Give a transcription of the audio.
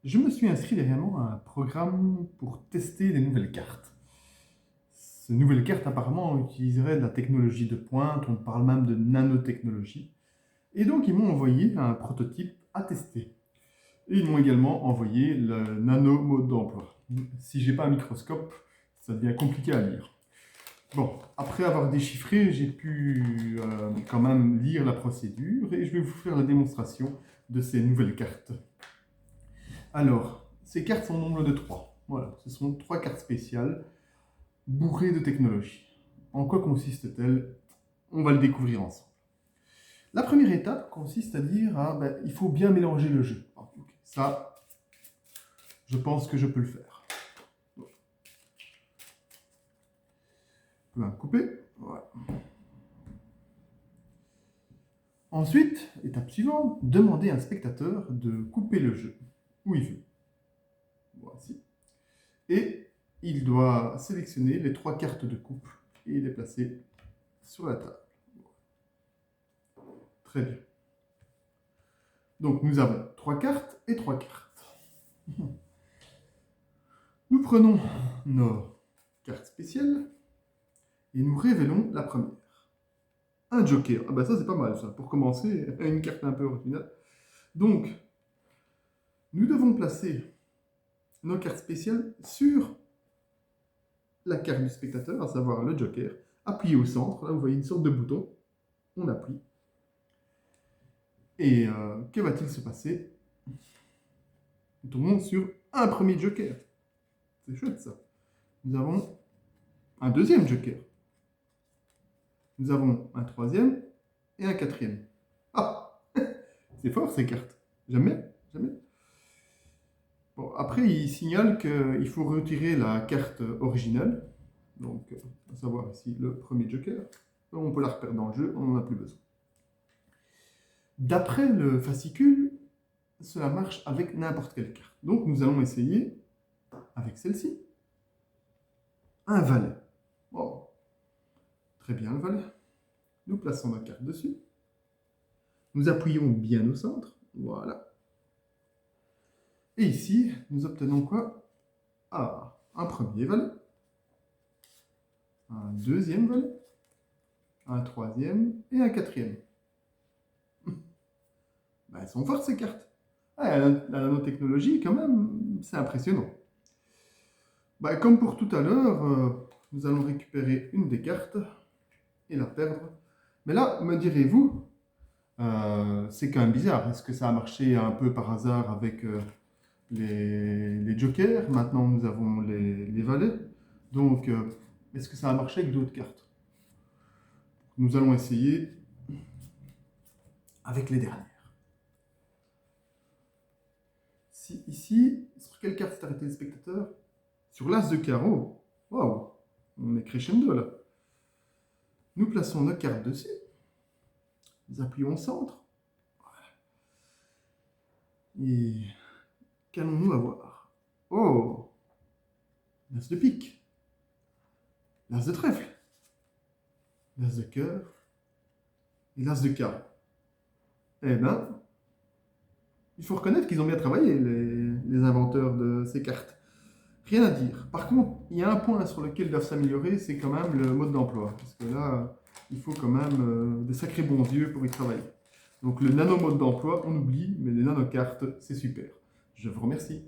Je me suis inscrit dernièrement à un programme pour tester des nouvelles cartes. Ces nouvelles cartes apparemment utiliseraient de la technologie de pointe, on parle même de nanotechnologie. Et donc ils m'ont envoyé un prototype à tester. Et ils m'ont également envoyé le nano mode d'emploi. Si j'ai pas un microscope, ça devient compliqué à lire. Bon, après avoir déchiffré, j'ai pu quand même lire la procédure et je vais vous faire la démonstration de ces nouvelles cartes. Alors, ces cartes sont au nombre de 3. Voilà, ce sont 3 cartes spéciales bourrées de technologie. En quoi consiste-t-elle? On va le découvrir ensemble. La première étape consiste à dire, il faut bien mélanger le jeu. Ça, je pense que je peux le faire. Je peux couper. Voilà. Ensuite, étape suivante, demander à un spectateur de couper le jeu où il veut. Voici. Et il doit sélectionner les 3 cartes de coupe et les placer sur la table. Très bien. Donc nous avons 3 cartes et 3 cartes. Nous prenons nos cartes spéciales et nous révélons la première. Un joker. Ah bah ça c'est pas mal ça, pour commencer, une carte un peu originale. Donc, nous devons placer nos cartes spéciales sur la carte du spectateur, à savoir le joker, appuyé au centre. Là vous voyez une sorte de bouton, on appuie. Et que va-t-il se passer? Nous tombons sur un premier joker. C'est chouette ça. Nous avons un deuxième joker. Nous avons un troisième et un quatrième. Ah, c'est fort ces cartes. Jamais, jamais. Bon, après, il signale qu'il faut retirer la carte originale. Donc, à savoir ici le premier joker. On peut la repérer dans le jeu, on n'en a plus besoin. D'après le fascicule, cela marche avec n'importe quelle carte. Donc, nous allons essayer avec celle-ci. Un valet. Bon, très bien le valet. Nous plaçons la carte dessus. Nous appuyons bien au centre. Voilà. Et ici, nous obtenons quoi? Ah, un premier valet. Un deuxième valet. Un troisième et un quatrième. Ben, elles sont fortes ces cartes. Ah, la nanotechnologie, quand même, c'est impressionnant. Ben, comme pour tout à l'heure, nous allons récupérer une des cartes et la perdre. Mais là, me direz-vous, c'est quand même bizarre. Est-ce que ça a marché un peu par hasard avec les jokers? Maintenant, nous avons les valets. Donc, est-ce que ça a marché avec d'autres cartes? Nous allons essayer avec les dernières. Si, ici, sur quelle carte s'est arrêté le spectateur? Sur l'as de carreau. Waouh, on est crescendo là. Nous plaçons nos cartes dessus. Nous appuyons au centre. Et qu'allons-nous avoir? Oh, l'as de pique, l'as de trèfle, l'as de cœur et l'as de carreau. Eh ben, il faut reconnaître qu'ils ont bien travaillé, les inventeurs de ces cartes. Rien à dire. Par contre, il y a un point sur lequel ils doivent s'améliorer, c'est quand même le mode d'emploi. Parce que là, il faut quand même des sacrés bons yeux pour y travailler. Donc le nano mode d'emploi, on oublie, mais les nanocartes, c'est super. Je vous remercie.